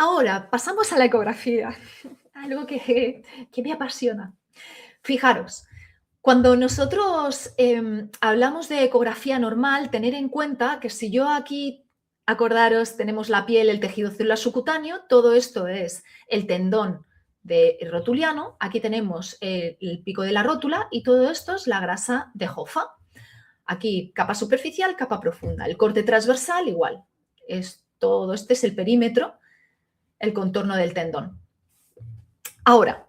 Ahora pasamos a la ecografía, algo que me apasiona. Fijaros, cuando nosotros hablamos de ecografía normal, tener en cuenta que si yo aquí, acordaros, tenemos la piel, el tejido celular subcutáneo, todo esto es el tendón rotuliano, aquí tenemos el pico de la rótula y todo esto es la grasa de Hoffa. Aquí capa superficial, capa profunda. El corte transversal igual. Todo este es el perímetro, el contorno del tendón. Ahora,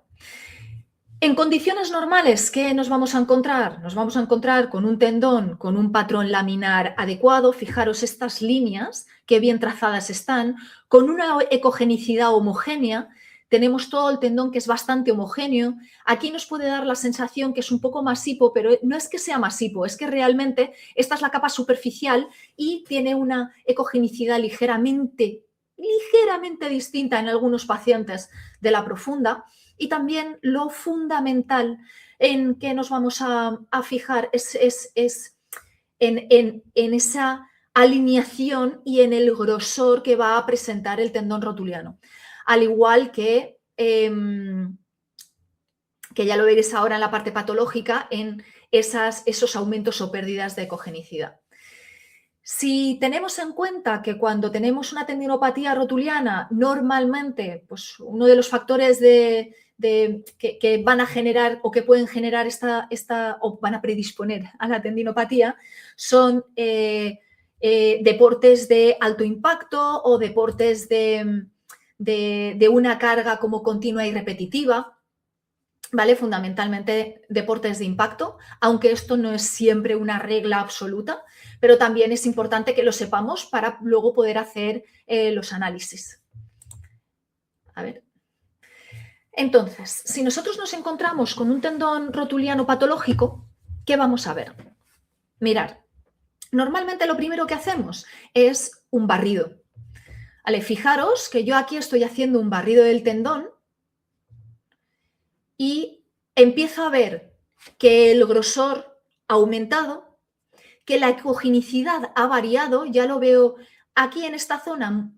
en condiciones normales, ¿qué nos vamos a encontrar? Nos vamos a encontrar con un tendón con un patrón laminar adecuado. Fijaros estas líneas, qué bien trazadas están, con una ecogenicidad homogénea. Tenemos todo el tendón que es bastante homogéneo. Aquí nos puede dar la sensación que es un poco masivo, pero no es que sea masivo, es que realmente esta es la capa superficial y tiene una ecogenicidad ligeramente distinta en algunos pacientes de la profunda. Y también lo fundamental en que nos vamos a fijar es en esa alineación y en el grosor que va a presentar el tendón rotuliano. Al igual que ya lo veréis ahora en la parte patológica, en esos aumentos o pérdidas de ecogenicidad. Si tenemos en cuenta que cuando tenemos una tendinopatía rotuliana, normalmente pues uno de los factores que van a generar o que pueden generar o van a predisponer a la tendinopatía son deportes de alto impacto o deportes de una carga como continua y repetitiva, ¿vale? Fundamentalmente deportes de impacto, aunque esto no es siempre una regla absoluta, pero también es importante que lo sepamos para luego poder hacer los análisis. A ver. Entonces, si nosotros nos encontramos con un tendón rotuliano patológico, ¿qué vamos a ver? Mirad, normalmente lo primero que hacemos es un barrido. Vale, fijaros que yo aquí estoy haciendo un barrido del tendón y empiezo a ver que el grosor ha aumentado, que la ecogenicidad ha variado, ya lo veo aquí en esta zona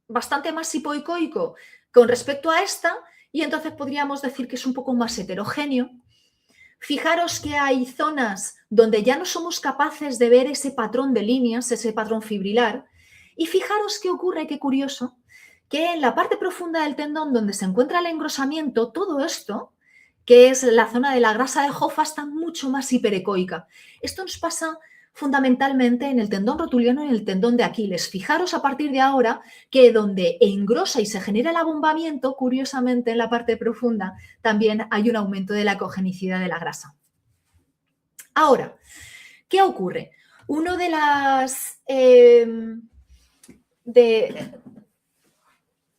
bastante más hipoicoico con respecto a esta, y entonces podríamos decir que es un poco más heterogéneo. Fijaros que hay zonas donde ya no somos capaces de ver ese patrón de líneas, ese patrón fibrilar, y fijaros qué ocurre, qué curioso, que en la parte profunda del tendón donde se encuentra el engrosamiento, todo esto, que es la zona de la grasa de Hoffa, está mucho más hiperecoica. Esto nos pasa fundamentalmente en el tendón rotuliano y en el tendón de Aquiles. Fijaros a partir de ahora que donde engrosa y se genera el abombamiento, curiosamente en la parte profunda también hay un aumento de la ecogenicidad de la grasa. Ahora, ¿qué ocurre? Uno de las...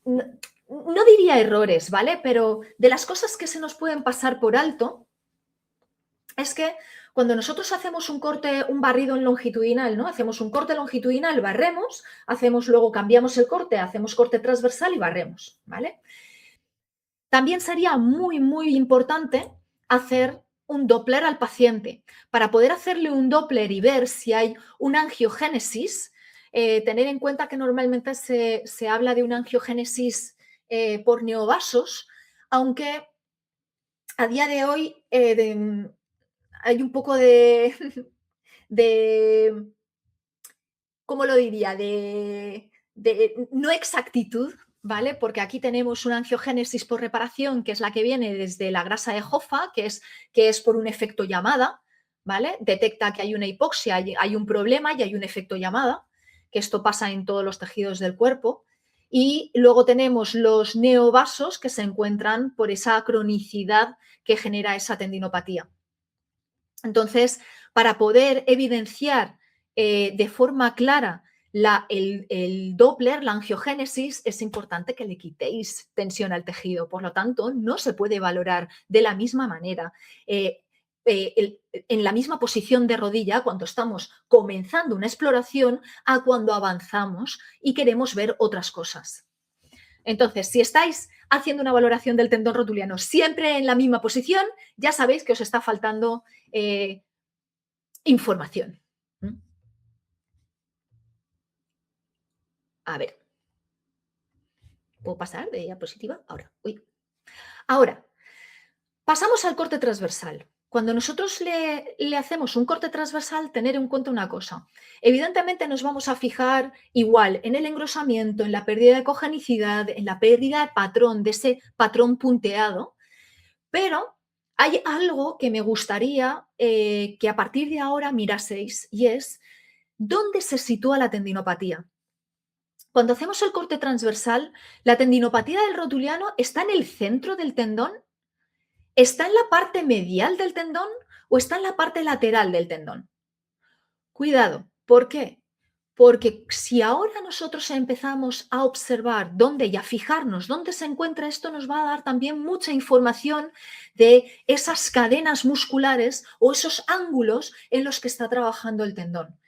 no diría errores, ¿vale? Pero de las cosas que se nos pueden pasar por alto es que cuando nosotros hacemos un corte, un barrido en longitudinal, ¿no? Hacemos un corte longitudinal, barremos, luego cambiamos el corte, hacemos corte transversal y barremos, ¿vale? También sería muy, muy importante hacer un Doppler al paciente. Para poder hacerle un Doppler y ver si hay una angiogénesis, tener en cuenta que normalmente se habla de una angiogénesis por neovasos, aunque a día de hoy hay un poco de ¿cómo lo diría? De no exactitud, ¿vale? Porque aquí tenemos una angiogénesis por reparación, que es la que viene desde la grasa de Hoffa, que es por un efecto llamada, ¿vale? Detecta que hay una hipoxia, hay un problema y hay un efecto llamada, que esto pasa en todos los tejidos del cuerpo. Y luego tenemos los neovasos que se encuentran por esa cronicidad que genera esa tendinopatía. Entonces, para poder evidenciar de forma clara el Doppler, la angiogénesis, es importante que le quitéis tensión al tejido. Por lo tanto, no se puede valorar de la misma manera, en la misma posición de rodilla cuando estamos comenzando una exploración a cuando avanzamos y queremos ver otras cosas. Entonces, si estáis haciendo una valoración del tendón rotuliano siempre en la misma posición, ya sabéis que os está faltando información. A ver. ¿Puedo pasar de diapositiva? Ahora. Uy. Ahora, pasamos al corte transversal. Cuando nosotros le hacemos un corte transversal, tener en cuenta una cosa. Evidentemente nos vamos a fijar igual en el engrosamiento, en la pérdida de cogenicidad, en la pérdida de patrón, de ese patrón punteado, pero hay algo que me gustaría que a partir de ahora miraseis y es dónde se sitúa la tendinopatía. Cuando hacemos el corte transversal, la tendinopatía del rotuliano está en el centro del tendón. ¿Está en la parte medial del tendón o está en la parte lateral del tendón? Cuidado, ¿por qué? Porque si ahora nosotros empezamos a observar dónde y a fijarnos dónde se encuentra esto, nos va a dar también mucha información de esas cadenas musculares o esos ángulos en los que está trabajando el tendón.